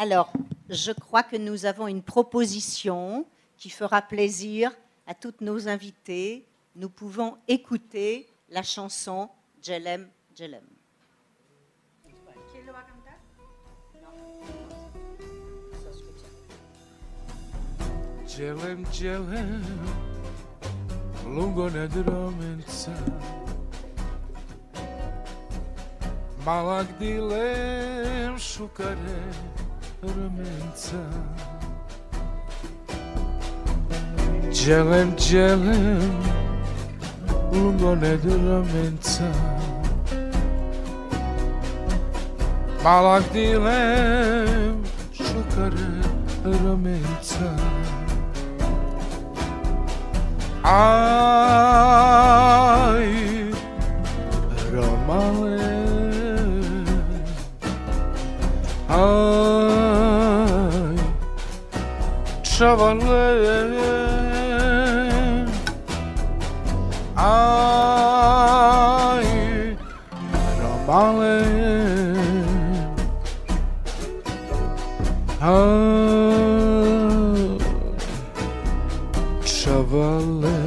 Alors, je crois que nous avons une proposition qui fera plaisir à toutes nos invités. Nous pouvons écouter la chanson Jelem Jelem. ¿Quién lo va a cantar? Jelem jelem, lungo nedromenca, malak dilem šukare ramenca. Jelem jelem, lungo nedromenca, malak dilem šukare ramenca. Ay, Ramale, ay, Chavale, ay, Ramale, ay, Chavale.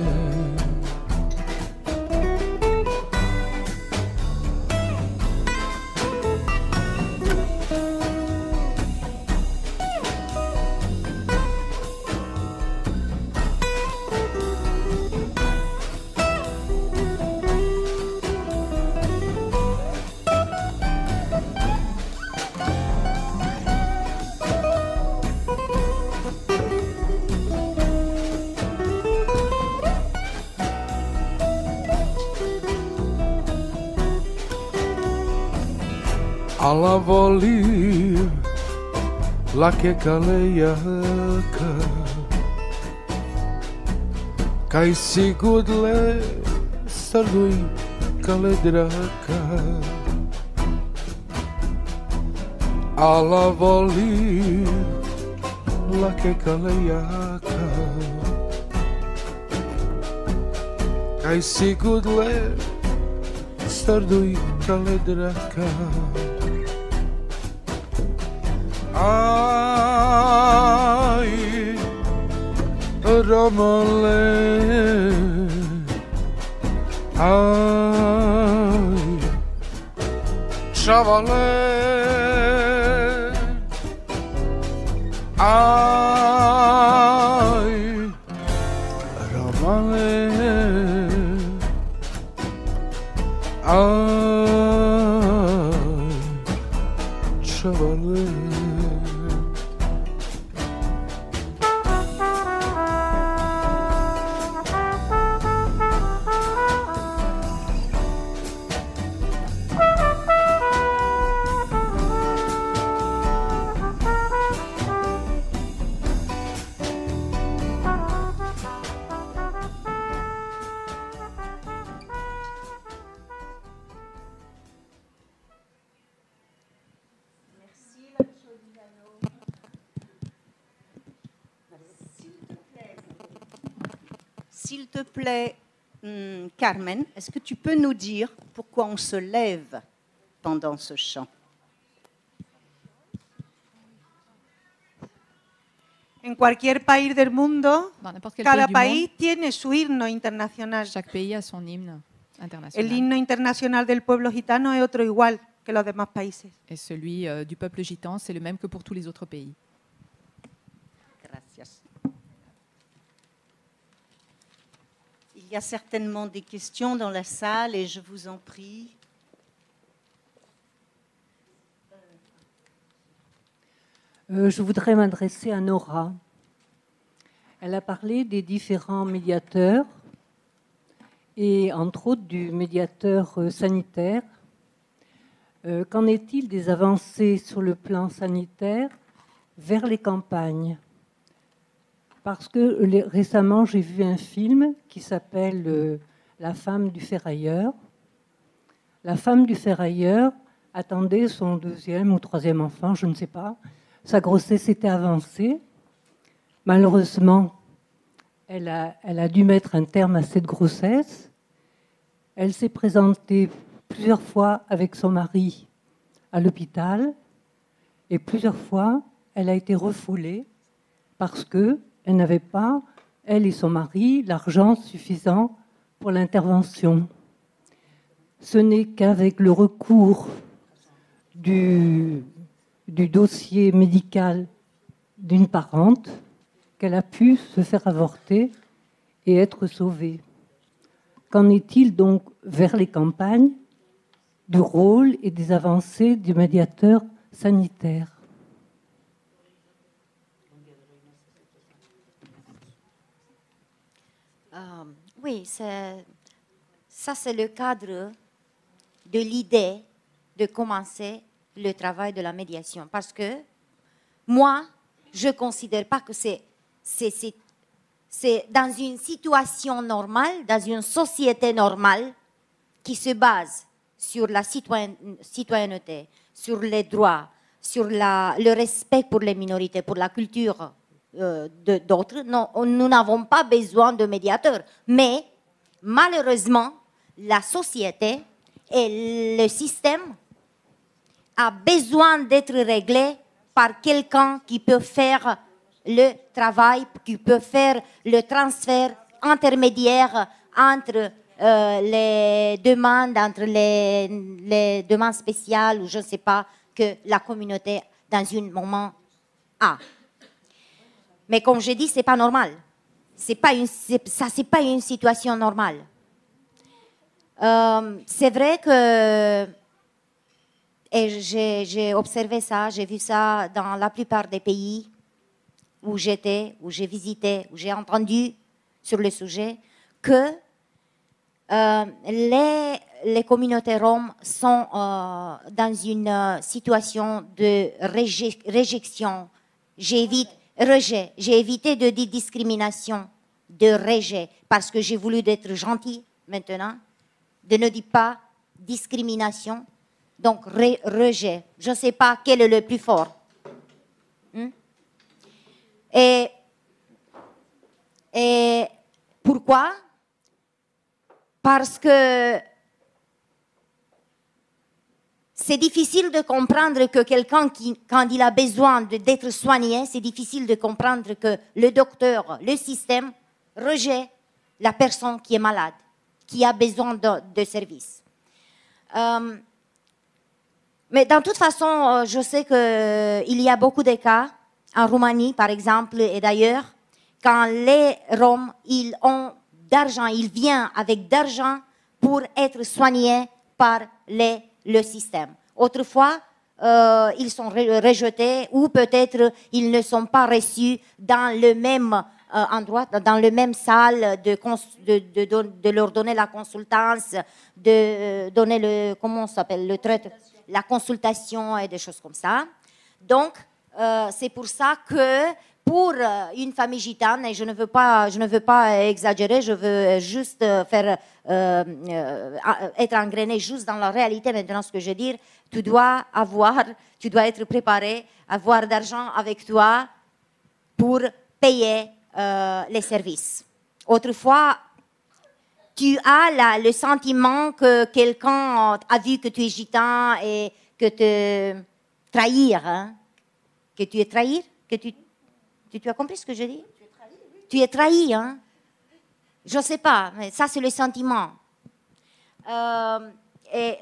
Alla voli la che kalejaka Kaj sigudle sarduj kaledraka Alla voli la che kalejaka Kaj sigudle sarduj kaledraka Ay, Ramale, ay, Chavale, ay, Ramale, ay, Chavale. S'il te plaît, Carmen, est-ce que tu peux nous dire pourquoi on se lève pendant ce chant? En cualquier país del mundo, Dans n'importe quel cada pays du país tiene su himno internacional. monde, chaque pays a son hymne international. El himno internacional del pueblo gitano es otro igual que los demás países. Et celui du peuple gitan, c'est le même que pour tous les autres pays. Gracias. Il y a certainement des questions dans la salle et je vous en prie. Je voudrais m'adresser à Nora. Elle a parlé des différents médiateurs et entre autres du médiateur sanitaire. Qu'en est-il des avancées sur le plan sanitaire vers les campagnes? Parce que récemment, j'ai vu un film qui s'appelle La femme du ferrailleur. La femme du ferrailleur attendait son deuxième ou troisième enfant, je ne sais pas. Sa grossesse était avancée. Malheureusement, elle a dû mettre un terme à cette grossesse. Elle s'est présentée plusieurs fois avec son mari à l'hôpital et plusieurs fois, elle a été refoulée parce qu'elle n'avait pas, elle et son mari, l'argent suffisant pour l'intervention. Ce n'est qu'avec le recours du dossier médical d'une parente qu'elle a pu se faire avorter et être sauvée. Qu'en est-il donc vers les campagnes du rôle et des avancées du médiateur sanitaire? Oui, ça c'est le cadre de l'idée de commencer le travail de la médiation. Parce que moi, je ne considère pas que c'est dans une situation normale, dans une société normale qui se base sur la citoyenneté, sur les droits, sur le respect pour les minorités, pour la culture d'autres. Nous n'avons pas besoin de médiateurs. Mais malheureusement, la société et le système a besoin d'être réglé par quelqu'un qui peut faire le travail, qui peut faire le transfert intermédiaire entre les demandes, entre les demandes spéciales ou je ne sais pas, que la communauté dans un moment a. Mais comme je dis, ce n'est pas normal. C'est pas une situation normale. C'est vrai que, et j'ai observé ça, j'ai vu ça dans la plupart des pays où j'étais, où j'ai visité, où j'ai entendu sur le sujet, que les communautés roms sont dans une situation de réjection. Rejet. J'ai évité de dire discrimination, de rejet, parce que j'ai voulu être gentil maintenant, de ne dire pas discrimination, donc rejet. Je ne sais pas quel est le plus fort. Et pourquoi? Parce que c'est difficile de comprendre que quelqu'un quand il a besoin d'être soigné, c'est difficile de comprendre que le docteur, le système, rejette la personne qui est malade, qui a besoin de services. Mais de toute façon, je sais qu'il y a beaucoup de cas, en Roumanie par exemple, et d'ailleurs, quand les Roms, ils ont d'argent, ils viennent avec d'argent pour être soignés par le système. Autrefois, ils sont rejetés ou peut-être ils ne sont pas reçus dans le même endroit, dans le même salle, de leur donner la consultance, de donner comment ça s'appelle, la consultation et des choses comme ça. Donc, c'est pour ça que pour une famille gitane, et je ne veux pas exagérer, je veux juste faire être engrainé juste dans la réalité maintenant ce que je veux dire, tu dois être préparé, avoir d'argent avec toi pour payer les services. Autrefois, tu as le sentiment que quelqu'un a vu que tu es gitan et que tu trahir, hein? Que tu es trahir, que tu as compris ce que je dis? Tu es trahi, hein? Je ne sais pas, mais ça c'est le sentiment. Et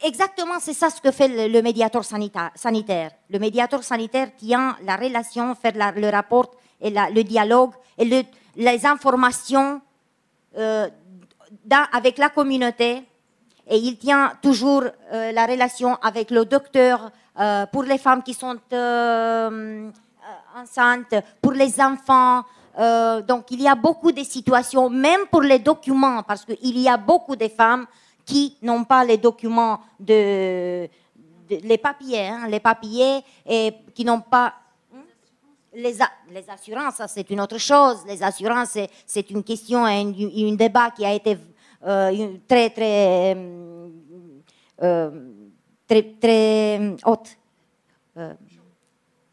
exactement, c'est ça ce que fait le médiateur sanitaire. Le médiateur sanitaire tient la relation, fait le rapport et le dialogue et les informations avec la communauté. Et il tient toujours la relation avec le docteur pour les femmes qui sont enceintes, pour les enfants. Donc, il y a beaucoup de situations, même pour les documents, parce qu'il y a beaucoup de femmes qui n'ont pas les documents, les papiers, et qui n'ont pas... Les assurances, ça c'est une autre chose. Les assurances, c'est une question, un débat qui a été très haute,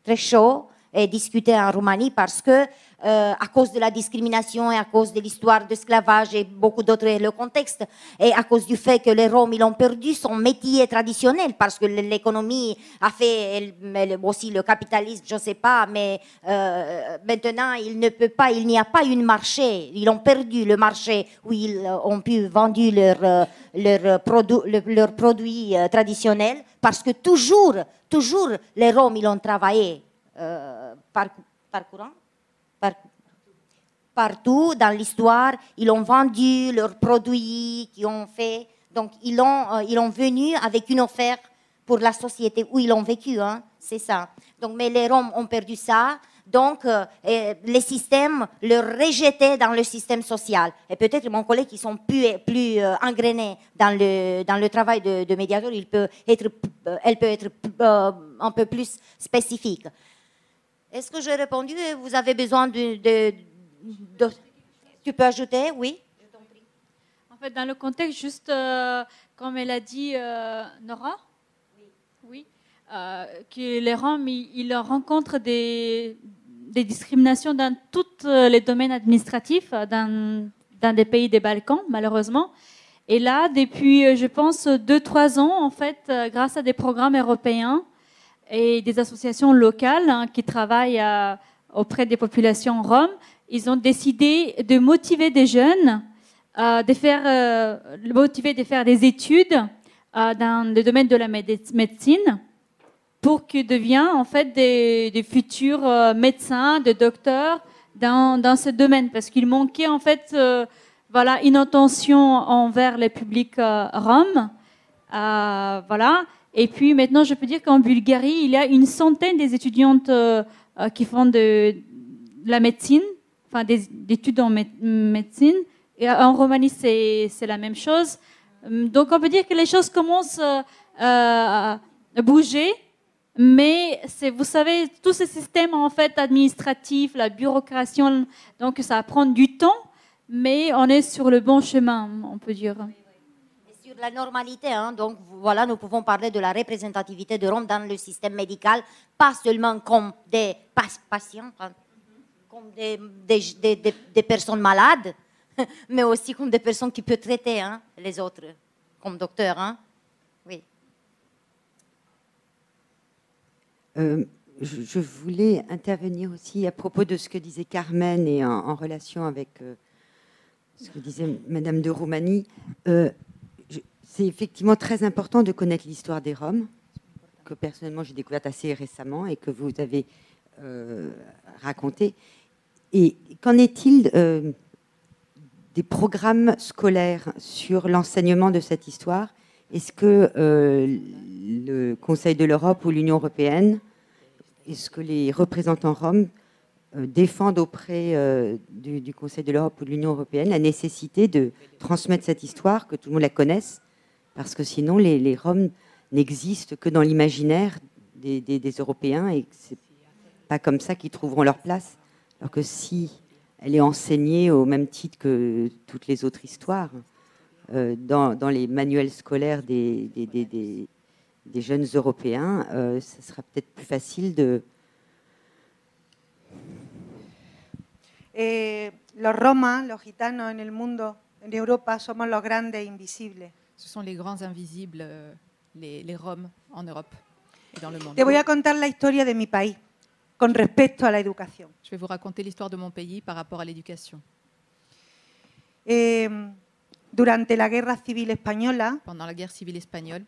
très chaud. est discuté en Roumanie parce que, à cause de la discrimination et à cause de l'histoire d'esclavage et beaucoup d'autres, le contexte, et à cause du fait que les Roms, ils ont perdu son métier traditionnel parce que l'économie a fait, aussi le capitalisme, je ne sais pas, mais maintenant, il n'y a pas un marché. Ils ont perdu le marché où ils ont pu vendre leurs produits traditionnels parce que toujours, les Roms, ils ont travaillé partout dans l'histoire, ils ont vendu leurs produits qu'ils ont fait. Donc, ils ont venu avec une offre pour la société où ils ont vécu, hein, c'est ça. Donc, mais les Roms ont perdu ça. Donc, les systèmes leur rejetaient dans le système social. Et peut-être mon collègue qui sont plus engrainés dans le travail de médiateur, elle peut être un peu plus spécifique. Est-ce que j'ai répondu? Vous avez besoin de... Tu peux ajouter? Oui. En fait, dans le contexte, juste comme elle a dit Nora, oui, que les Roms, ils rencontrent des discriminations dans tous les domaines administratifs, dans des pays des Balkans, malheureusement. Et là, depuis, je pense, 2-3 ans, en fait, grâce à des programmes européens et des associations locales qui travaillent auprès des populations roms, ils ont décidé de motiver des jeunes, de faire des études dans le domaine de la médecine pour qu'ils deviennent en fait des futurs médecins, des docteurs dans ce domaine, parce qu'il manquait en fait une attention envers les publics roms. Voilà. Et puis maintenant, je peux dire qu'en Bulgarie, il y a une centaine des étudiantes qui font de la médecine, enfin des études en médecine. Et en Roumanie, c'est la même chose. Donc on peut dire que les choses commencent à bouger, mais vous savez, tout ce système en fait administratif, la bureaucratie, donc ça va prendre du temps, mais on est sur le bon chemin, on peut dire. Sur la normalité, hein, donc voilà, nous pouvons parler de la représentativité de Roms dans le système médical, pas seulement comme des patients, comme des personnes malades, mais aussi comme des personnes qui peuvent traiter les autres, comme docteurs. Hein. Oui. Je voulais intervenir aussi à propos de ce que disait Carmen et en relation avec ce que disait Madame de Roumanie. C'est effectivement très important de connaître l'histoire des Roms, que personnellement j'ai découverte assez récemment et que vous avez raconté. Et qu'en est-il des programmes scolaires sur l'enseignement de cette histoire? Est-ce que le Conseil de l'Europe ou l'Union européenne, est-ce que les représentants roms défendent auprès du Conseil de l'Europe ou de l'Union européenne la nécessité de transmettre cette histoire, que tout le monde la connaisse, parce que sinon les Roms n'existent que dans l'imaginaire des Européens et c'est pas comme ça qu'ils trouveront leur place. Alors que si elle est enseignée au même titre que toutes les autres histoires, dans les manuels scolaires des jeunes Européens, ce sera peut-être plus facile de... Los romas, los gitanos en el mundo, en Europa, somos los grandes invisibles. Ce sont les grands invisibles, les Roms en Europe et dans le monde. Te voy a contar la historia de mi país con respecto a la educación. Je vais vous raconter l'histoire de mon pays par rapport à l'éducation. Durante la Guerra Civil Española, Pendant la guerre civile espagnole,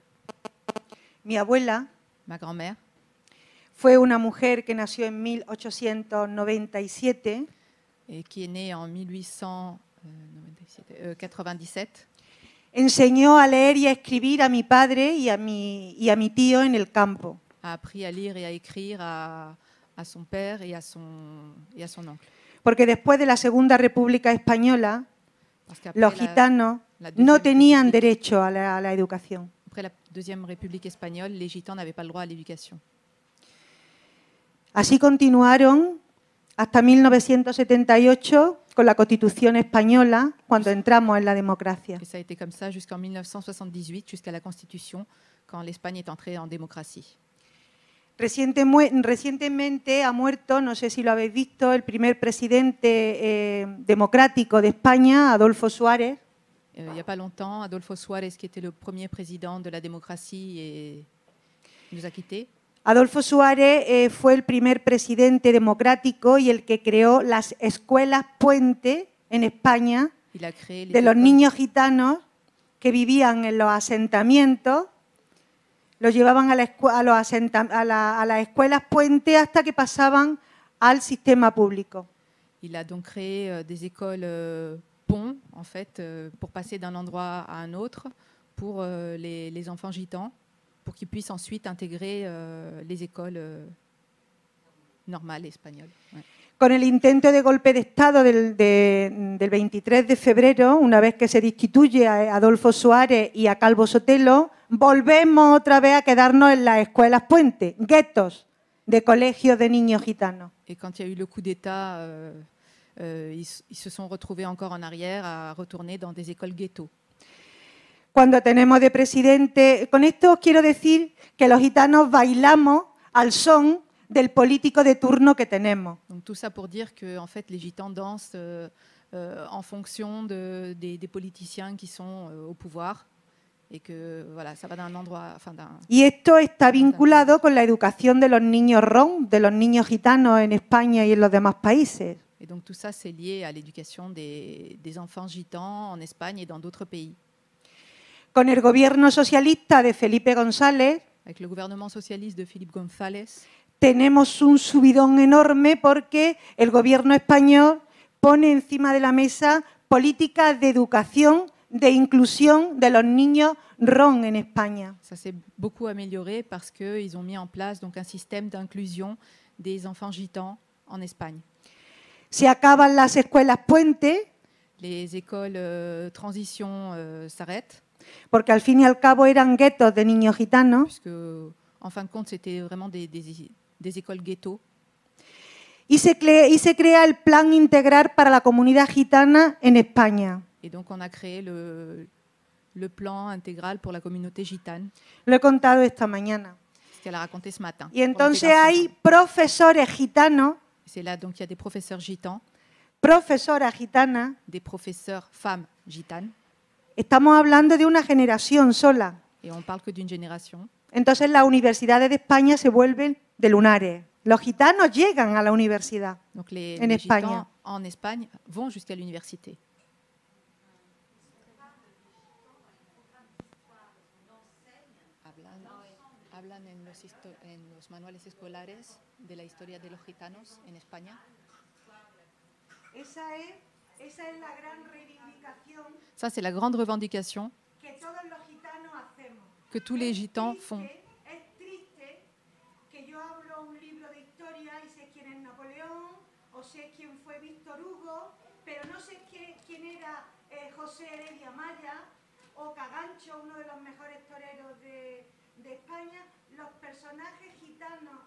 mi abuela ma grand-mère fue una mujer que nació en 1897 qui est née en 1897, enseñó a leer y a escribir a mi padre y a mi tío en el campo. a appris à lire et à écrire à son père et à son oncle. Porque después de la Segunda República Española, Parce qu'après los gitanos la deuxième no tenían République- derecho a la educación. Après la Deuxième République espagnole, les gitans n'avaient pas le droit à l'éducation. Así continuaron hasta 1978 con la Constitución española, cuando entramos en la democracia. Et ça a été comme ça jusqu'en 1978, jusqu'à la Constitution, quand l'Espagne est entrée en démocratie. Recientemente ha muerto, no sé si lo habéis visto, el primer presidente democrático de España, Adolfo Suárez. Il n'y a pas longtemps, Adolfo Suárez, qui était le premier président de la démocratie, nous a quittés. Adolfo Suárez fue el primer presidente democrático y el que creó las escuelas puente en España Il a créé les de los écoles- niños gitanos que vivían en los asentamientos, los llevaban a las escuelas puente hasta que pasaban al sistema público. Il a donc créé des écoles ponts, en fait, pour passer d'un endroit à un autre pour les enfants gitans, pour qu'ils puissent ensuite intégrer les écoles normales espagnoles. Ouais. Con el intento de golpe de Estado del 23 de febrero, una vez que se destituye a Adolfo Suárez y a Calvo Sotelo, volvemos otra vez a quedarnos en las escuelas puente, guetos de colegios de niños gitanos. Et quand il y a eu le coup d'État, ils se sont retrouvés encore en arrière à retourner dans des écoles ghetto. Cuando tenemos de presidente, con esto quiero decir que los gitanos bailamos al son del político de turno que tenemos. Donc tout ça pour dire que en fait, les gitans dansent en fonction des politiciens qui sont au pouvoir et que voilà, ça va d'un endroit, enfin d'un. Y esto está vinculado con la educación de los niños rom, de los niños gitanos en España y en los demás países. Et donc tout ça, c'est lié à l'éducation des enfants gitans en Espagne et dans d'autres pays. Con el gobierno socialista de Felipe González Avec le gouvernement socialiste de Felipe González, tenemos un subidón enorme porque el gobierno español pone encima de la mesa políticas de educación, de inclusión de los niños rom en España. ça s'est beaucoup amélioré parce qu'ils ont mis en place donc un système d'inclusion des enfants gitans en Espagne. Se acaban las escuelas puente, Les écoles transition s'arrêtent porque al fin y al cabo eran guetos de niños gitanos, puisque en fin de compte, c'était vraiment des écoles ghetto. y se crea el Plan Integral para la Comunidad Gitana en España. Et donc, on a créé le plan intégral pour la communauté gitane, Lo he contado esta mañana. ce qu'elle a raconté ce matin. Y pour entonces l'intégration. hay profesores gitanos, C'est là, donc, il y a des professeurs gitans, profesoras gitanas. des professeurs femmes gitanes, Estamos hablando de una generación sola. et on parle que d'une génération. Entonces las universidades de España se vuelven de lunares. Los gitanos llegan a la universidad. Donc, les En Espagne. gitans en Espagne vont jusqu'à l'université. Hablan en los manuales escolares de la historia de los gitanos en España. Esa es la gran reivindicación Ça, c'est la grande revendication que todos los gitanos hacemos. que tous les gitans font. Es triste que yo hablo un libro de historia y sé quién es Napoleón o sé quién fue Víctor Hugo, pero no sé quién era José Heredia Maya o Cagancho, uno de los mejores toreros de España. Los personajes gitanos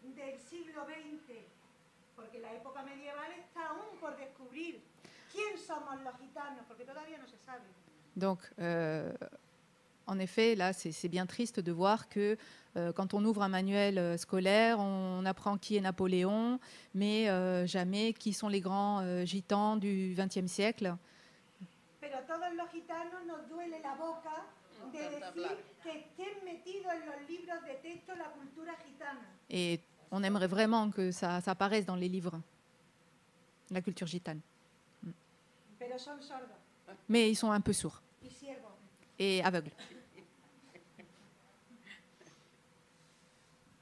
del siglo XX, porque la época medieval está aún por descubrir. ¿Quién somos los gitanos? Porque todavía no se sabe. Donc, en effet, là, c'est bien triste de voir que quand on ouvre un manuel scolaire, on apprend qui est Napoléon, mais jamais qui sont les grands gitans du XXe siècle. Pero a todos los gitanos nos duele la boca de decir que estén metidos en los libros de texto la cultura gitana. Et on aimerait vraiment que ça apparaisse dans les livres, la culture gitane. Pero son sordos Mais ils sont un peu sourds y siervos. et aveugles.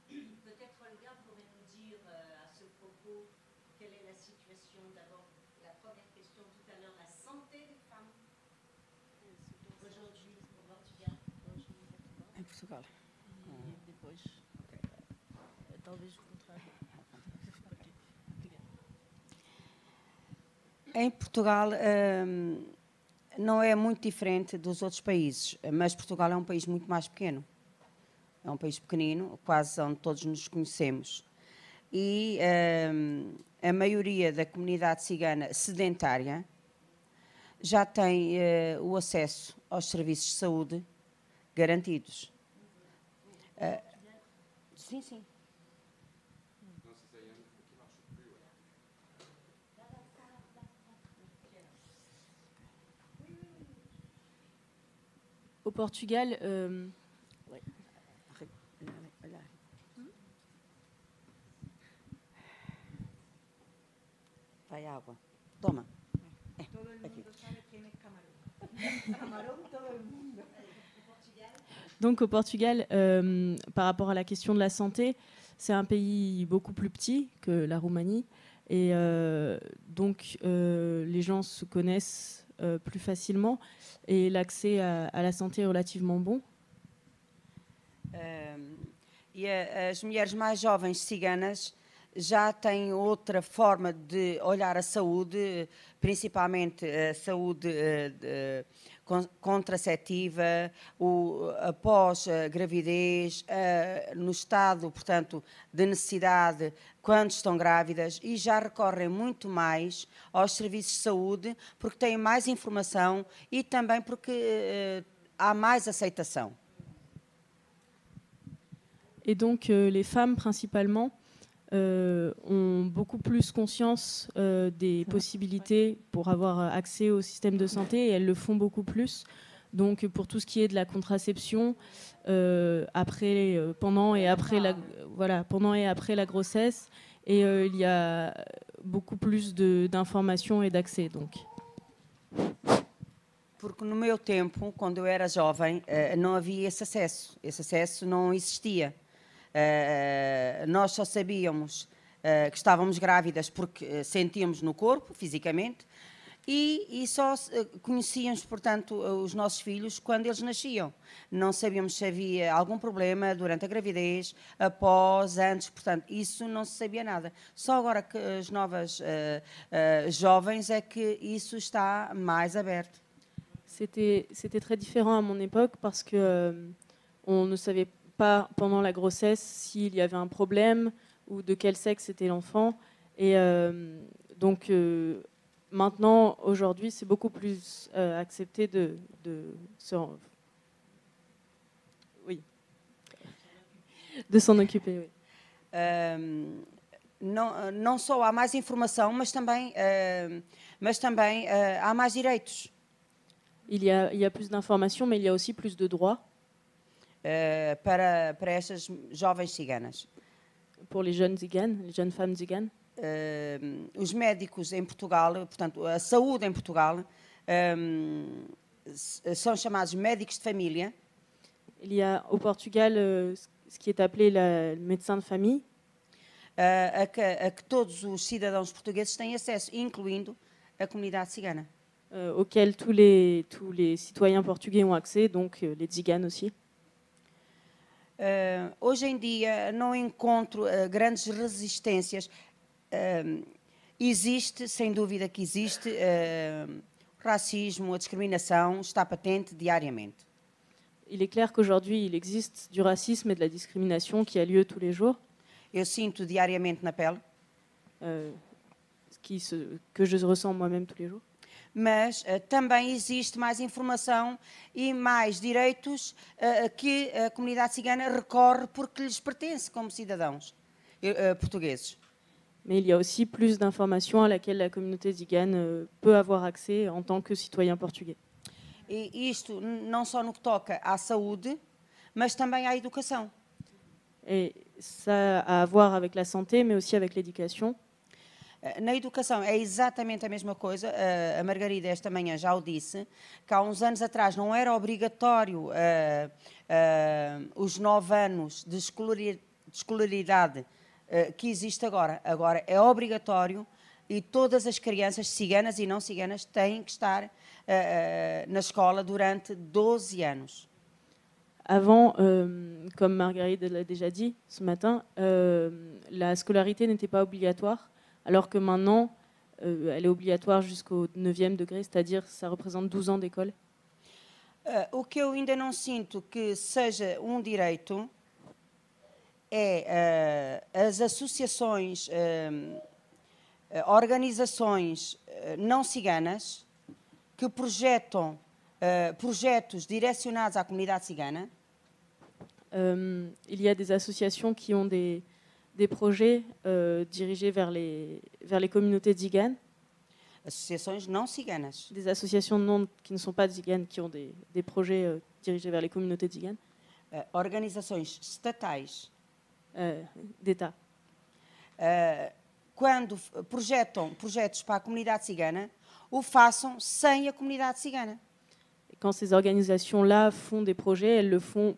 Peut-être Olga pourrait nous dire à ce propos quelle est la situation d'abord, la première question tout à l'heure, la santé des femmes aujourd'hui au Portugal. Em Portugal. E depois, talvez o contrário. Em Portugal não é muito diferente dos outros países, mas Portugal é um país muito mais pequeno. É um país pequenino, quase onde todos nos conhecemos. E a maioria da comunidade cigana sedentária já tem o acesso aos serviços de saúde garantidos. Sim, sim. Au Portugal, Vai água. Toma. Todo el mundo sabe quién es Camarón. Camarón, todo el mundo. donc au Portugal, par rapport à la question de la santé, c'est un pays beaucoup plus petit que la Roumanie. Et donc, les gens se connaissent plus facilement et l'accès à la santé est relativement bon. E as mulheres mais jovens ciganas já têm outra forma de olhar a saúde, principalmente a saúde contraceptiva, após a gravidez, no estado, portanto, de necessidade, quando estão grávidas, e já recorrem muito mais aos serviços de saúde, porque têm mais informação e também porque há mais aceitação. Et donc, les femmes, principalement, ont beaucoup plus conscience des possibilités pour avoir accès au système de santé, et elles le font beaucoup plus. Donc, pour tout ce qui est de la contraception, pendant et après la grossesse, et il y a beaucoup plus d'informations et d'accès. Donc. Porque no meu tempo, quando eu era jovem, não havia esse acesso. Esse acesso não existia. Nós só sabíamos que estávamos grávidas porque sentíamos no corpo, fisicamente, e só conhecíamos, portanto, os nossos filhos quando eles nasciam. Não sabíamos se havia algum problema durante a gravidez, após, antes, portanto, isso não se sabia nada. Só agora que as novas jovens é que isso está mais aberto. C'était très différent à mon époque parce que on ne savait pas pendant la grossesse s'il y avait un problème ou de quel sexe était l'enfant. Et donc maintenant, aujourd'hui, c'est beaucoup plus accepté de s'en occuper. Oui. Não só há mais informação, mas também há mais direitos. Il y a plus d'informations, mais il y a aussi plus de droits. Para estas jovens ciganas. Pour les jeunes ziganes, les jeunes femmes ziganes. Os médicos em Portugal, portanto, a saúde em Portugal, são chamados médicos de família. Il y a au Portugal ce qui est appelé le médecin de famille. A que todos os cidadãos portugueses têm acesso, incluindo a comunidade cigana. Auquel tous les citoyens portugais ont accès, donc les tziganes aussi. Hoje em dia não encontro grandes resistências. Existe, sem dúvida que existe, o racismo, a discriminação está patente diariamente. Il est clair qu'aujourd'hui, il existe du racisme et de la discrimination qui a lieu tous les jours. Eu sinto diariamente na pele. Que je ressens moi-même tous les jours. Mas também existe mais informação e mais direitos que a comunidade cigana recorre porque lhes pertence como cidadãos portugueses. Mais il y a aussi plus d'informations à laquelle la communauté zigane peut avoir accès en tant que citoyen portugais. E isto não só no que toca à saúde, mas também à educação. Et ça a à voir avec la santé, mais aussi avec l'éducation. Na educação é exatamente a mesma coisa. A Margarida esta manhã já o disse, que há uns anos atrás não era obrigatório os 9 anos de escolaridade que existe agora. Agora é obrigatório e todas as crianças ciganas e não ciganas têm que estar na escola durante 12 anos. Avant, comme Marguerite l'a déjà dit ce matin, la scolarité n'était pas obligatoire. Alors que maintenant, elle est obligatoire jusqu'au 9e degré, c'est-à-dire ça représente 12 ans d'école. O que eu ainda não sinto que seja direito é as associações, organizações não ciganas que projetam projetos direcionados à comunidade cigana. Il y a des associations qui ont des des projets dirigés vers les communautés tziganes, associações não ciganas, des associations qui ne sont pas tziganes, qui ont des projets dirigés vers les communautés tziganes, organizações estatais, d'État. Quando projetam projetos para a comunidade cigana, o façam sem a comunidade cigana. Et quand ces organisations-là font des projets, elles le font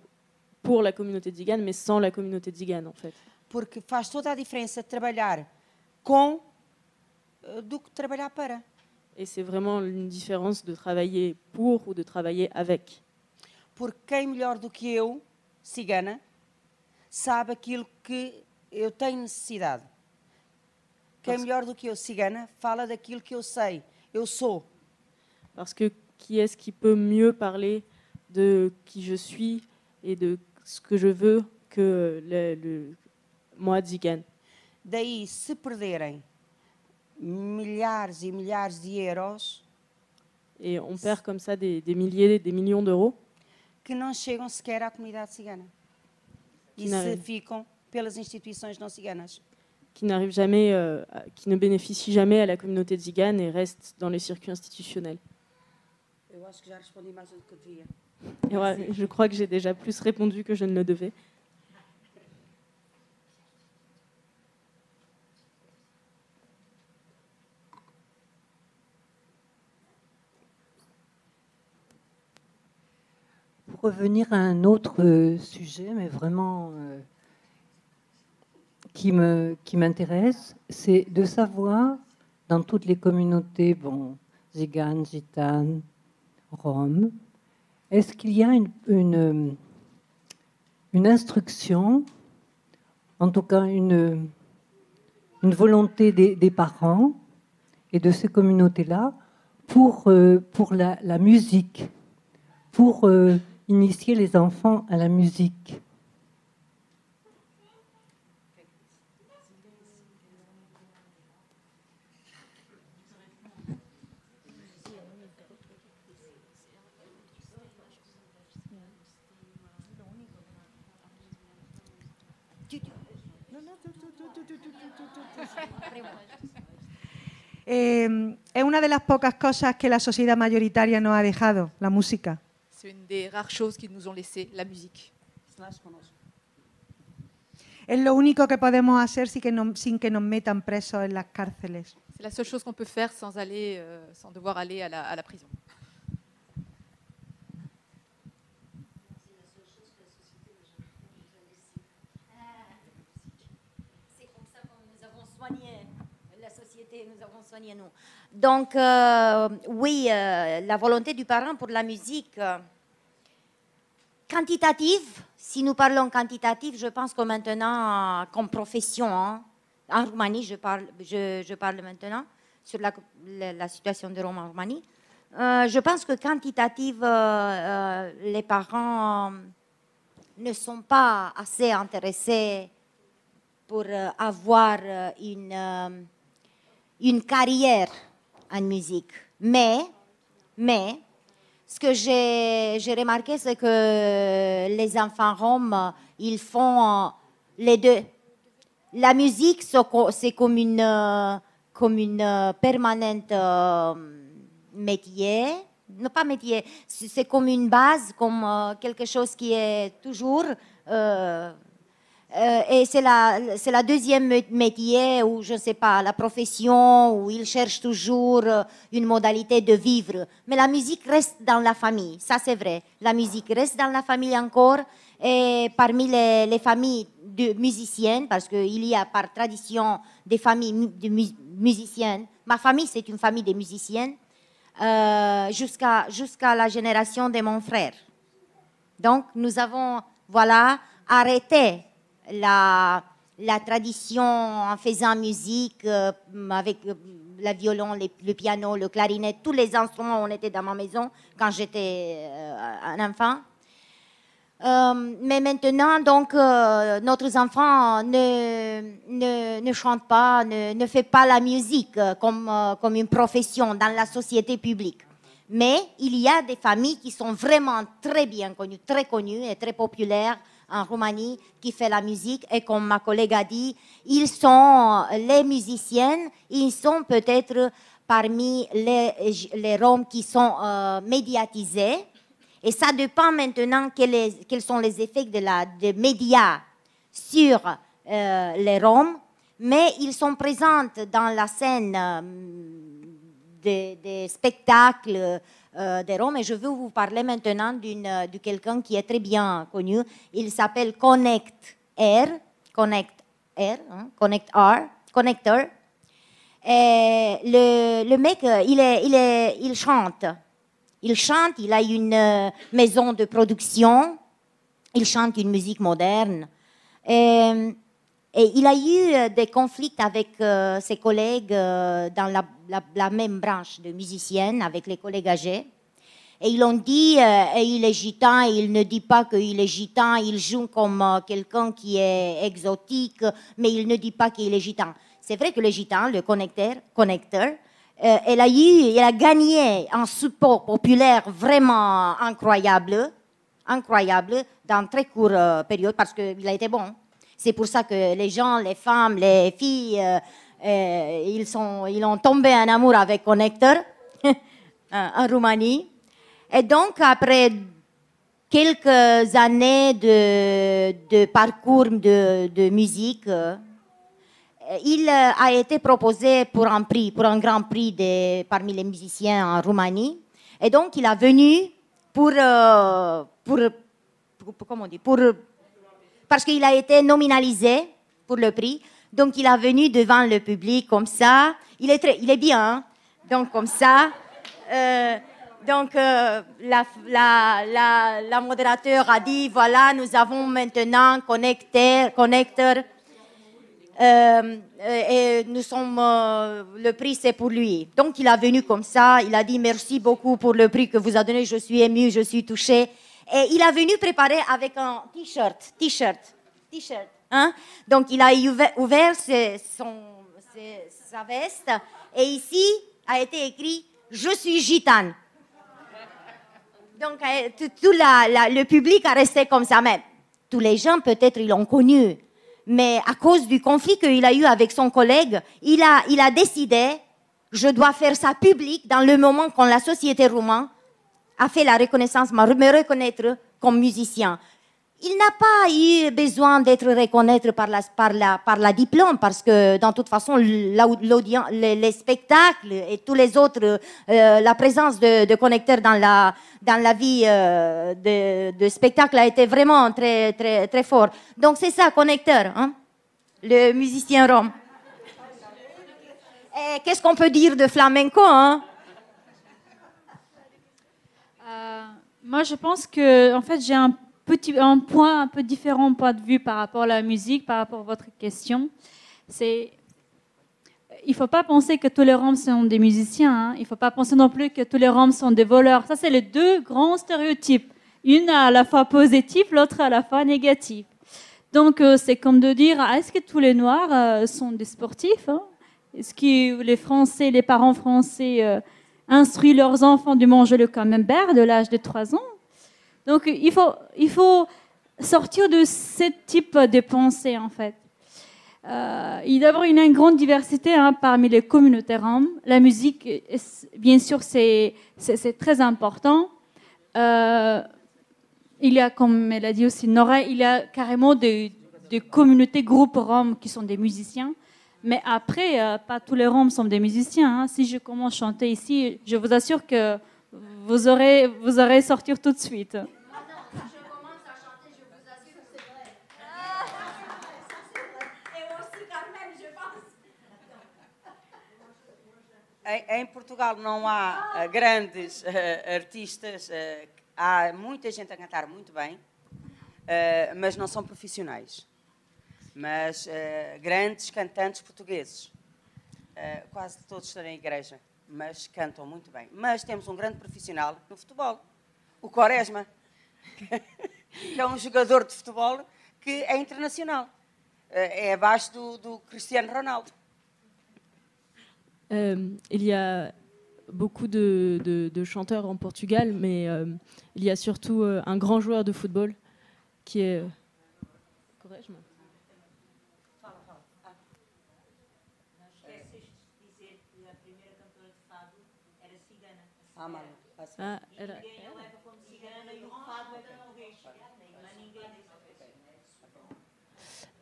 pour la communauté tzigane, mais sans la communauté tzigane, en fait. Porque faz toda a diferença trabalhar com do que trabalhar para. Et c'est vraiment une différence de travailler pour ou de travailler avec. Porque quem melhor do que eu, cigana, sabe aquilo que eu tenho necessidade. Quem melhor do que eu, cigana, fala daquilo que eu sei, eu sou. Parce que qui est-ce qui peut mieux parler de qui je suis et de ce que je veux que moi, tzigane. Daí, se perderem milhares e milhares de euros, et on perd comme ça des milliers, des millions d'euros, que não chegam sequer à comunidade cigana. E se ficam pelas instituições não ciganas. Qui n'arrivent jamais, qui ne bénéficient jamais à la communauté tzigane et restent dans les circuits institutionnels. Eu acho que já respondi mais do que devia. Et ouais, je crois que j'ai déjà plus répondu que je ne le devais. Pour revenir à un autre sujet, mais vraiment qui m'intéresse, c'est de savoir, dans toutes les communautés, tziganes, gitanes, roms, est-ce qu'il y a une instruction, en tout cas une volonté des parents et de ces communautés-là pour la musique, pour initier les enfants à la musique? Es una de las pocas cosas que la sociedad mayoritaria nos ha dejado, la música. C'est une des rares choses qu'ils nous ont laissé, la musique. Es lo único que podemos hacer sin que nos metan presos en las cárceles. C'est la seule chose qu'on peut faire sans devoir aller à la prison. C'est comme ça que nous avons soigné la société, nous avons soigné nous. Donc, oui, la volonté du parent pour la musique quantitative, si nous parlons quantitative, je pense que maintenant, comme profession, en Roumanie, je parle maintenant sur la situation de Rome en Roumanie, je pense que quantitative, les parents ne sont pas assez intéressés pour avoir une carrière en musique. Mais ce que j'ai remarqué, c'est que les enfants roms, ils font les deux. La musique, c'est comme une permanente métier. Non, pas métier, c'est comme une base, comme quelque chose qui est toujours... et c'est la deuxième métier où, je ne sais pas, la profession, où ils cherchent toujours une modalité de vivre. Mais la musique reste dans la famille, ça c'est vrai. La musique reste dans la famille encore. Et parmi les familles de musiciennes, parce qu'il y a par tradition des familles de musiciennes, ma famille c'est une famille de musiciennes, jusqu'à la génération de mon frère. Donc nous avons arrêté la tradition en faisant musique avec le violon, le piano, le clarinette, tous les instruments, on était dans ma maison quand j'étais un enfant. Mais maintenant, donc, notre enfant ne chante pas, ne fait pas la musique comme une profession dans la société publique. Mais il y a des familles qui sont vraiment très bien connues, très connues et très populaires en Roumanie qui fait la musique. Et comme ma collègue a dit, ils sont les musiciennes, ils sont peut-être parmi les Roms qui sont médiatisés. Et ça dépend maintenant quels sont les effets des médias sur les Roms. Mais ils sont présents dans la scène des spectacles des Roms. Et je veux vous parler maintenant de quelqu'un qui est très bien connu. Il s'appelle Connector. Et le mec, il chante. Il a une maison de production. Il chante une musique moderne. Et il a eu des conflits avec ses collègues dans la même branche de musiciennes, avec les collègues âgés. Et ils ont dit, il est gitan, il ne dit pas qu'il est gitan, il joue comme quelqu'un qui est exotique, mais il ne dit pas qu'il est gitan. C'est vrai que le gitan, le connecteur, il a gagné un support populaire vraiment incroyable dans très courte période, parce qu'il a été bon. C'est pour ça que les gens, les femmes, les filles, ils ont tombé en amour avec Connector en Roumanie. Et donc, après quelques années de parcours de musique, il a été proposé pour un prix, pour un grand prix parmi les musiciens en Roumanie. Et donc, il est venu parce qu'il a été nominalisé pour le prix. Donc, il est venu devant le public comme ça. Il est bien, hein? Donc, comme ça. La modérateur a dit, voilà, nous avons maintenant Connector. Et nous sommes, le prix c'est pour lui. Donc il est venu comme ça, il a dit merci beaucoup pour le prix que vous avez donné, je suis ému, je suis touché. Et il est venu préparer avec un t-shirt. Hein? Donc il a ouvert sa veste et ici a été écrit je suis gitane. Donc tout le public a resté comme ça. Mais tous les gens peut-être ils l'ont connu. Mais à cause du conflit qu'il a eu avec son collègue, il a décidé, je dois faire ça public dans le moment quand la société roumaine a fait la reconnaissance, me reconnaître comme musicien. Il n'a pas eu besoin d'être reconnu par la diplôme, parce que, de toute façon, les spectacles et tous les autres, la présence de Connector dans la vie de spectacle a été vraiment très, très, très fort. Donc, c'est ça, Connector, hein, le musicien rom. Et qu'est-ce qu'on peut dire de flamenco, hein? Moi, je pense que, en fait, j'ai un point un peu différent, point de vue par rapport à la musique, par rapport à votre question. Il ne faut pas penser que tous les Roms sont des musiciens. Hein. Il ne faut pas penser non plus que tous les Roms sont des voleurs. Ça, c'est les deux grands stéréotypes. Une à la fois positive, l'autre à la fois négative. Donc, c'est comme de dire, est-ce que tous les Noirs sont des sportifs, hein? Est-ce que les parents français instruisent leurs enfants du manger le camembert de l'âge de 3 ans? Donc, il faut sortir de ce type de pensée, en fait. Il doit y avoir une grande diversité parmi les communautés roms. La musique, bien sûr, c'est très important. Il y a, comme elle a dit aussi Nora, il y a carrément des communautés, groupes roms qui sont des musiciens. Mais après, pas tous les roms sont des musiciens. Hein. Si je commence à chanter ici, je vous assure que vous aurez sortir tout de suite. Em Portugal não há grandes artistas, há muita gente a cantar muito bem, mas não são profissionais. Mas grandes cantantes portugueses, quase todos estão na igreja, mas cantam muito bem. Mas temos um grande profissional no futebol, o Quaresma, que é um jogador de futebol que é internacional, é abaixo do Cristiano Ronaldo. Il y a beaucoup de chanteurs en Portugal, mais il y a surtout un grand joueur de football qui est Quaresma. Ah, era...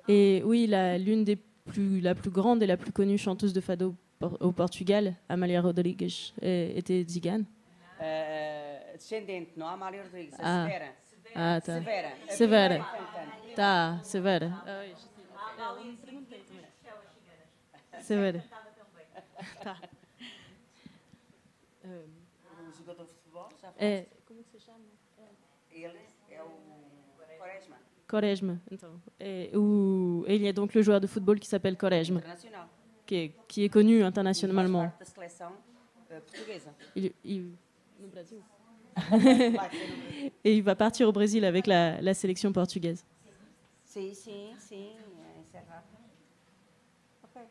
Et oui, la plus grande et la plus connue chanteuse de fado au Portugal, Amália Rodrigues, était tzigane. Descendente, não a Amália Rodrigues, a Ah. Severa. Ah, tá. Severa. Severa. Tá, Severa. Severa. Tá. O jogador de futebol, já É, como que se chama? Ele é o Quaresma. Quaresma. Então, ele est donc le joueur de football qui s'appelle Quaresma, Internacional. qui est connu Faz internationalement. parte da seleção portuguesa. No Brasil. Et il va partir au Brésil avec la sélection portugaise. Sim, sim, sim. Isso é rápido. Ok.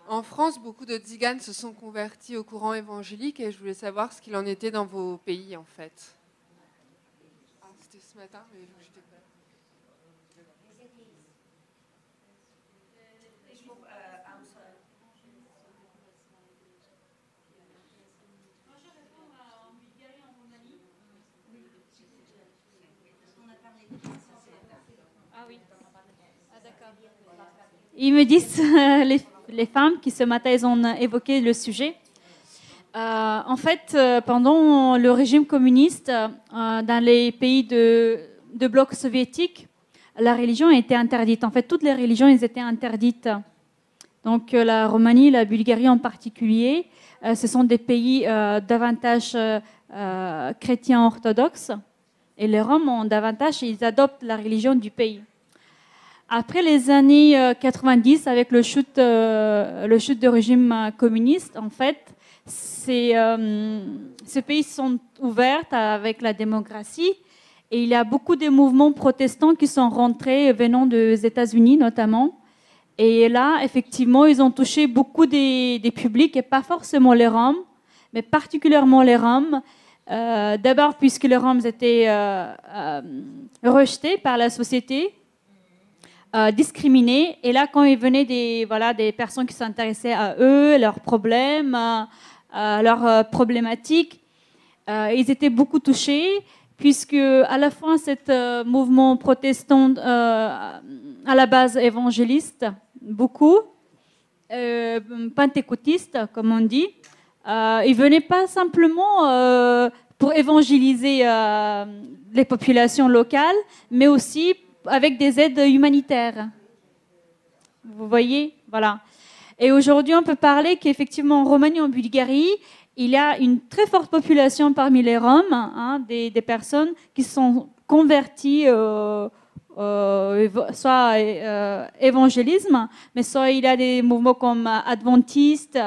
En France, beaucoup de tziganes se sont convertis au courant évangélique et je voulais savoir ce qu'il en était dans vos pays, en fait. Ah, c'était ce matin, mais je n'étais pas là. Ah oui. Ah d'accord. Ils me disent, les femmes qui ce matin elles ont évoqué le sujet. En fait, pendant le régime communiste, dans les pays de bloc soviétique, la religion était interdite. En fait, toutes les religions elles étaient interdites. Donc la Roumanie, la Bulgarie en particulier, ce sont des pays davantage chrétiens orthodoxes. Et les Roms ont davantage, ils adoptent la religion du pays. Après les années 90, avec le chute du régime communiste, en fait, ces pays sont ouverts avec la démocratie et il y a beaucoup de mouvements protestants qui sont rentrés venant des États-Unis notamment. Et là, effectivement, ils ont touché beaucoup des publics et pas forcément les Roms, mais particulièrement les Roms. D'abord, puisque les Roms étaient rejetés par la société, discriminés. Et là, quand il venait des personnes qui s'intéressaient à eux, leurs problèmes, leurs problématiques, ils étaient beaucoup touchés, puisque à la fois, ce mouvement protestant, à la base évangéliste, beaucoup, pentecôtiste, comme on dit, ils ne venaient pas simplement pour évangéliser les populations locales, mais aussi avec des aides humanitaires. Vous voyez, voilà. Et aujourd'hui, on peut parler qu'effectivement, en Roumanie, en Bulgarie, il y a une très forte population parmi les Roms, hein, des personnes qui sont converties soit évangélisme, mais soit il y a des mouvements comme adventistes,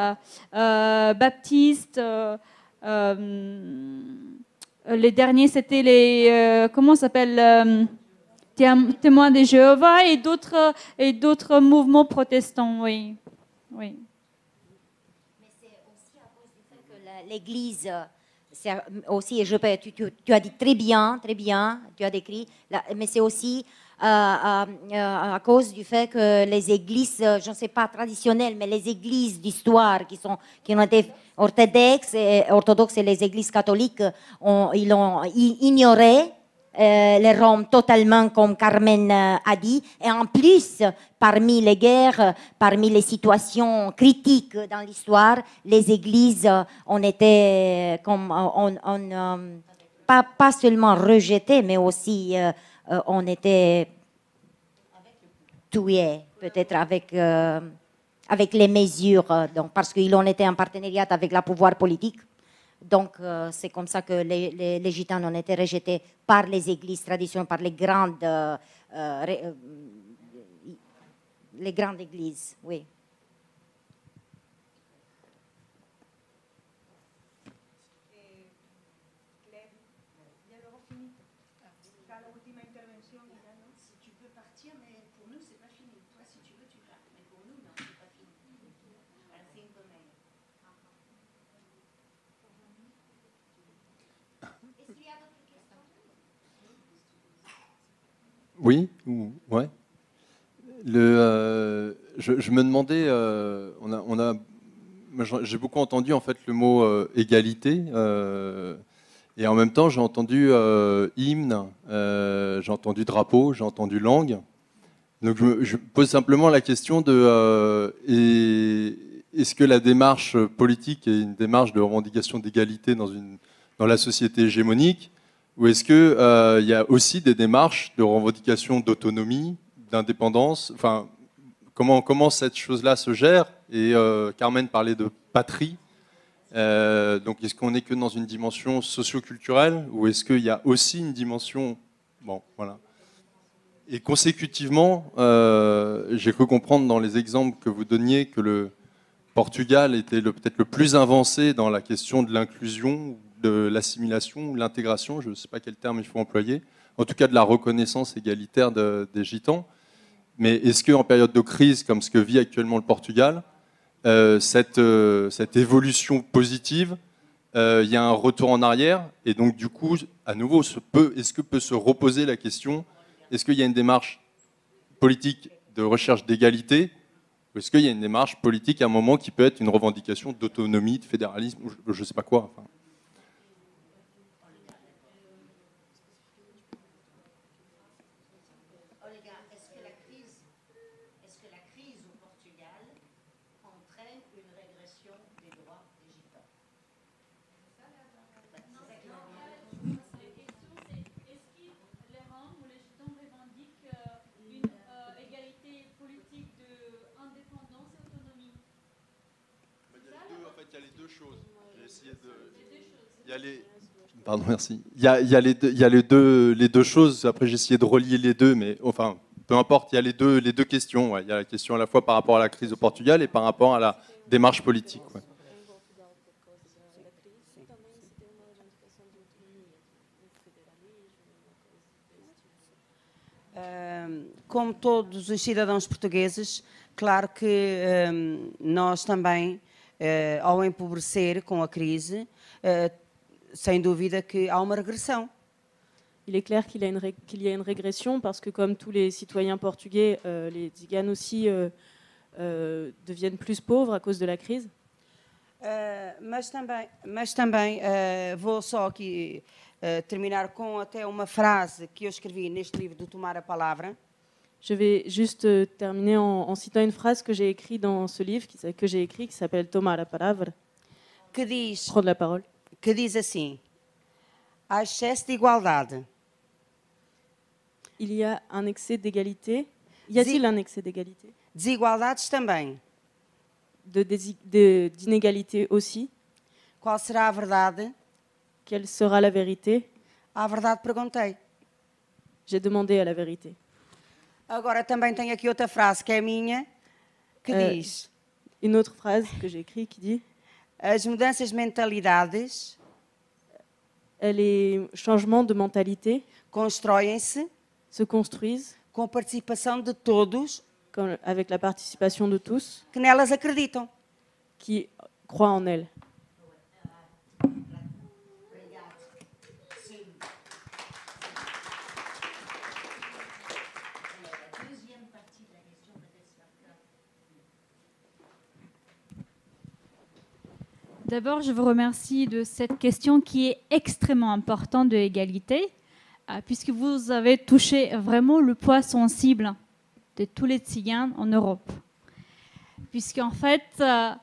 baptistes. Les derniers, c'était les comment ça s'appelle témoins de Jéhovah et d'autres mouvements protestants, oui, oui. Mais c'est aussi à cause du fait que l'Église, c'est aussi, tu as dit très bien, tu as décrit, mais c'est aussi à cause du fait que les églises, je ne sais pas traditionnelles, mais les églises d'histoire qui ont été orthodoxes et les églises catholiques, ils ont ignoré les Roms totalement, comme Carmen a dit. Et en plus, parmi les guerres, parmi les situations critiques dans l'histoire, les églises ont été pas seulement rejetées, mais aussi ont été tuées, peut-être avec les mesures, donc, parce qu'ils ont été en partenariat avec le pouvoir politique. Donc, c'est comme ça que les gitanes ont été rejetés par les églises traditionnelles, par les grandes églises, oui. Oui, ouais. Je me demandais, j'ai beaucoup entendu en fait le mot égalité, et en même temps j'ai entendu hymne, j'ai entendu drapeau, j'ai entendu langue. Donc je pose simplement la question de est-ce que la démarche politique est une démarche de revendication d'égalité dans la société hégémonique, ou est-ce qu'il y a aussi des démarches de revendication d'autonomie, d'indépendance, enfin, comment cette chose-là se gère? Et Carmen parlait de patrie. Donc, est-ce qu'on n'est que dans une dimension socio-culturelle, ou est-ce qu'il y a aussi une dimension... Bon, voilà. Et consécutivement, j'ai cru comprendre dans les exemples que vous donniez que le Portugal était peut-être le plus avancé dans la question de l'inclusion, de l'assimilation ou l'intégration, je ne sais pas quel terme il faut employer, en tout cas de la reconnaissance égalitaire des Gitans. Mais est-ce qu'en période de crise, comme ce que vit actuellement le Portugal, cette évolution positive, il y a un retour en arrière, et donc du coup, à nouveau, est-ce que peut se reposer la question, est-ce qu'il y a une démarche politique de recherche d'égalité, ou est-ce qu'il y a une démarche politique à un moment qui peut être une revendication d'autonomie, de fédéralisme, ou je ne sais pas quoi, enfin. Pardon, merci. Il y a les deux choses. Après, j'ai essayé de relier les deux, mais enfin, peu importe. Il y a les deux questions. Ouais. Il y a la question à la fois par rapport à la crise au Portugal et par rapport à la démarche politique. Ouais. Como todos os cidadãos portugueses, claro que nós também, ao empobrecer com a crise, sans doute qu'il y a une régression. Il est clair qu'il y a une régression parce que comme tous les citoyens portugais, les Tziganes aussi deviennent plus pauvres à cause de la crise. Mas também vou só aqui terminar com até uma frase que eu escrevi neste livro de Tomar a Palavra. Je vais juste terminer en citant une phrase que j'ai écrite dans ce livre qui s'appelle Tomar a Palavra. Prendre la parole. Que diz assim: há excesso de igualdade. Il y a un excès d'égalité. Y a-t-il un excès d'égalité? Desigualdades também. D'inégalité aussi. Qual será a verdade? Quelle sera la vérité? À verdade perguntei. J'ai demandé à la vérité. Agora também tenho aqui outra frase que é minha, que diz. Une autre phrase que j'ai écrite qui dit: as mudanças de mentalidades, les changements de mentalité, constroem-se, se construisent, com a participação de todos, avec la participation de tous, que nelas acreditam, qui croient en elles. D'abord, je vous remercie de cette question qui est extrêmement importante de l'égalité, puisque vous avez touché vraiment le point sensible de tous les Tziganes en Europe. Puisqu'en fait, ce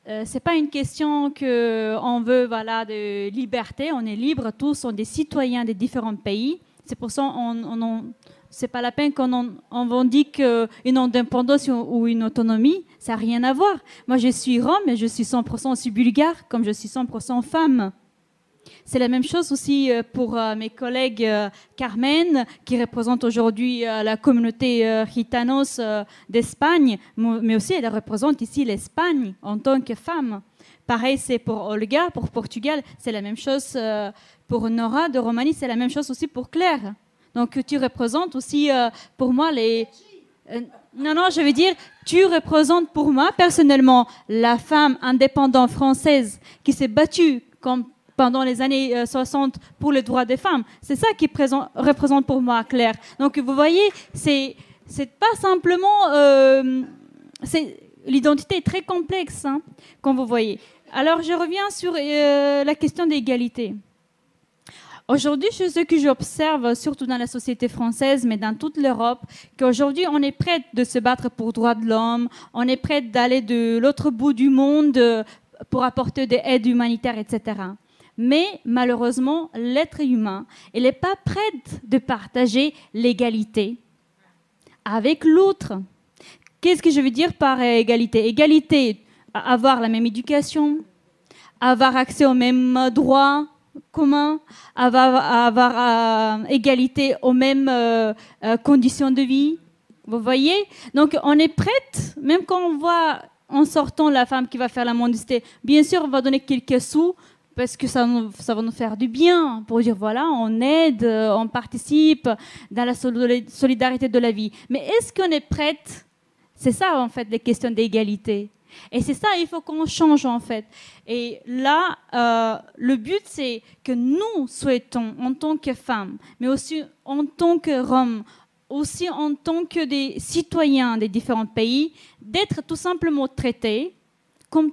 n'est pas une question qu'on veut de liberté, on est libre, tous, on est des citoyens des différents pays. C'est pour ça c'est pas la peine qu'on revendique une indépendance ou une autonomie, ça n'a rien à voir. Moi, je suis rome et je suis 100% aussi bulgare, comme je suis 100% femme. C'est la même chose aussi pour mes collègues Carmen, qui représente aujourd'hui la communauté gitanos d'Espagne, mais aussi elle représente ici l'Espagne en tant que femme. Pareil, c'est pour Olga, pour Portugal, c'est la même chose pour Nora de Roumanie, c'est la même chose aussi pour Claire. Donc tu représentes aussi pour moi les... non, je veux dire, tu représentes pour moi personnellement la femme indépendante française qui s'est battue pendant les années 60 pour les droits des femmes. C'est ça qui représente pour moi Claire. Donc vous voyez, c'est pas simplement... l'identité est très complexe, hein, comme vous voyez. Alors je reviens sur la question d'égalité. Aujourd'hui, ce que j'observe, surtout dans la société française, mais dans toute l'Europe, qu'aujourd'hui, on est prête de se battre pour les droits de l'homme, on est prête d'aller de l'autre bout du monde pour apporter des aides humanitaires, etc. Mais malheureusement, l'être humain, il n'est pas prêt de partager l'égalité avec l'autre. Qu'est-ce que je veux dire par égalité? Égalité, avoir la même éducation, avoir accès aux mêmes droits communs, avoir égalité aux mêmes conditions de vie. Vous voyez? Donc on est prête, même quand on voit en sortant la femme qui va faire la mendicité, bien sûr on va donner quelques sous parce que ça va nous faire du bien, pour dire voilà, on aide, on participe dans la solidarité de la vie. Mais est-ce qu'on est prête? C'est ça en fait les questions d'égalité. Et c'est ça, il faut qu'on change en fait. Et là, le but, c'est que nous souhaitons, en tant que femmes, mais aussi en tant que Roms, aussi en tant que des citoyens des différents pays, d'être tout simplement traités comme,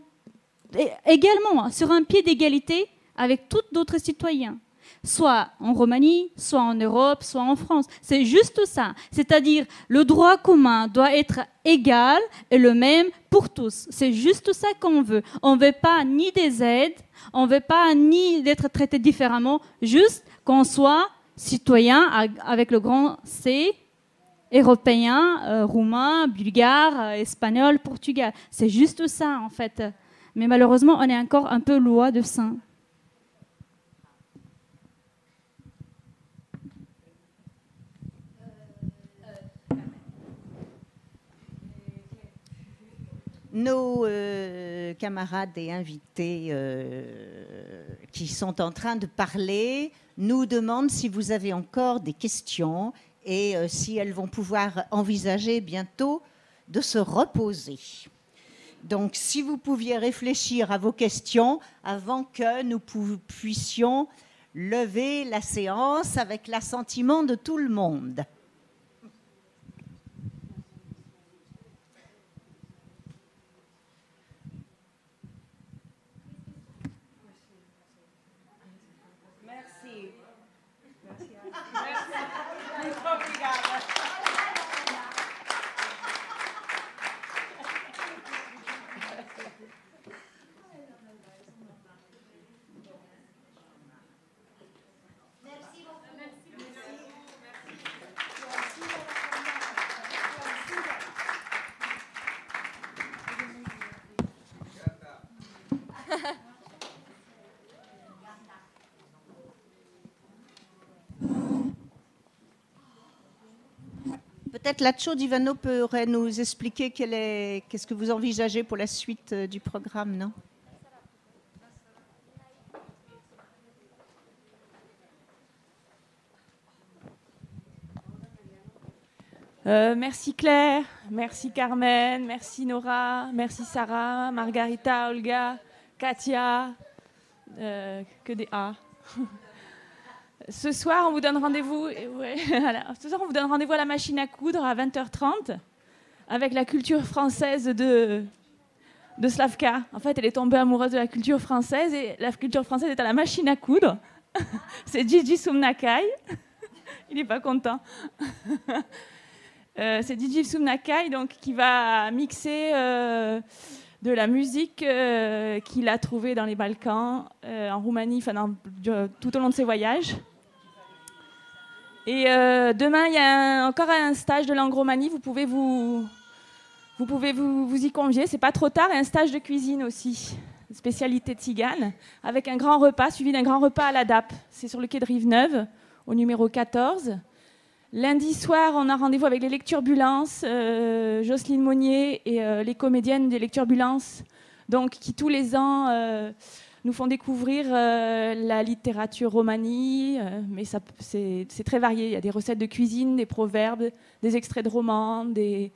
également sur un pied d'égalité avec tous d'autres citoyens. Soit en Roumanie, soit en Europe, soit en France. C'est juste ça. C'est-à-dire, le droit commun doit être égal et le même pour tous. C'est juste ça qu'on veut. On ne veut pas ni des aides, on ne veut pas ni d'être traité différemment, juste qu'on soit citoyen avec le grand C, européen, roumain, bulgare, espagnol, portugais. C'est juste ça, en fait. Mais malheureusement, on est encore un peu loin de ça. Nos camarades et invités qui sont en train de parler nous demandent si vous avez encore des questions et si elles vont pouvoir envisager bientôt de se reposer. Donc, si vous pouviez réfléchir à vos questions avant que nous puissions lever la séance avec l'assentiment de tout le monde. Peut-être Lacho Divano pourrait nous expliquer qu'est-ce que vous envisagez pour la suite du programme, non? Merci Claire, merci Carmen, merci Nora, merci Sarah, Margarita, Olga, Katia, que des A. Ce soir, on vous donne rendez-vous. Ce soir, on vous donne rendez-vous à la machine à coudre à 20h30 avec la culture française de Slavka. En fait, elle est tombée amoureuse de la culture française et la culture française est à la machine à coudre. C'est Gigi Sumnakai. Il n'est pas content. C'est Gigi Sumnakai donc, qui va mixer de la musique qu'il a trouvée dans les Balkans, en Roumanie, tout au long de ses voyages. Et demain, il y a encore un stage de langue romanie. Vous pouvez vous y convier. C'est pas trop tard. Et un stage de cuisine aussi, spécialité tzigane, avec un grand repas, suivi d'un grand repas à la DAP. C'est sur le quai de Rive-Neuve, au numéro 14. Lundi soir, on a rendez-vous avec les Lecturbulences, Jocelyne Monnier et les comédiennes des Lecturbulences, donc qui tous les ans nous font découvrir la littérature romanie, mais c'est très varié. Il y a des recettes de cuisine, des proverbes, des extraits de romans, des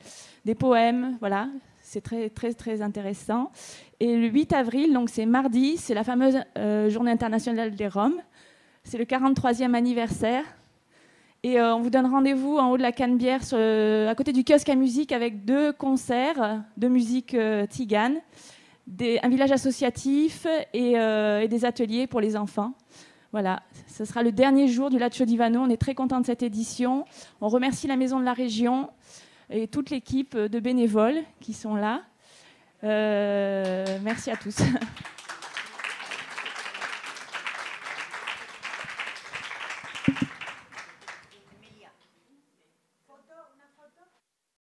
poèmes, voilà. c'est très, très, très intéressant. Et le 8 avril, donc c'est mardi, c'est la fameuse Journée internationale des Roms. C'est le 43e anniversaire. Et on vous donne rendez-vous en haut de la Canebière, à côté du kiosque à musique, avec 2 concerts de musique tzigane, un village associatif et des ateliers pour les enfants. Voilà, ce sera le dernier jour du Lattcho Divano. On est très contents de cette édition. On remercie la Maison de la Région et toute l'équipe de bénévoles qui sont là. Merci à tous.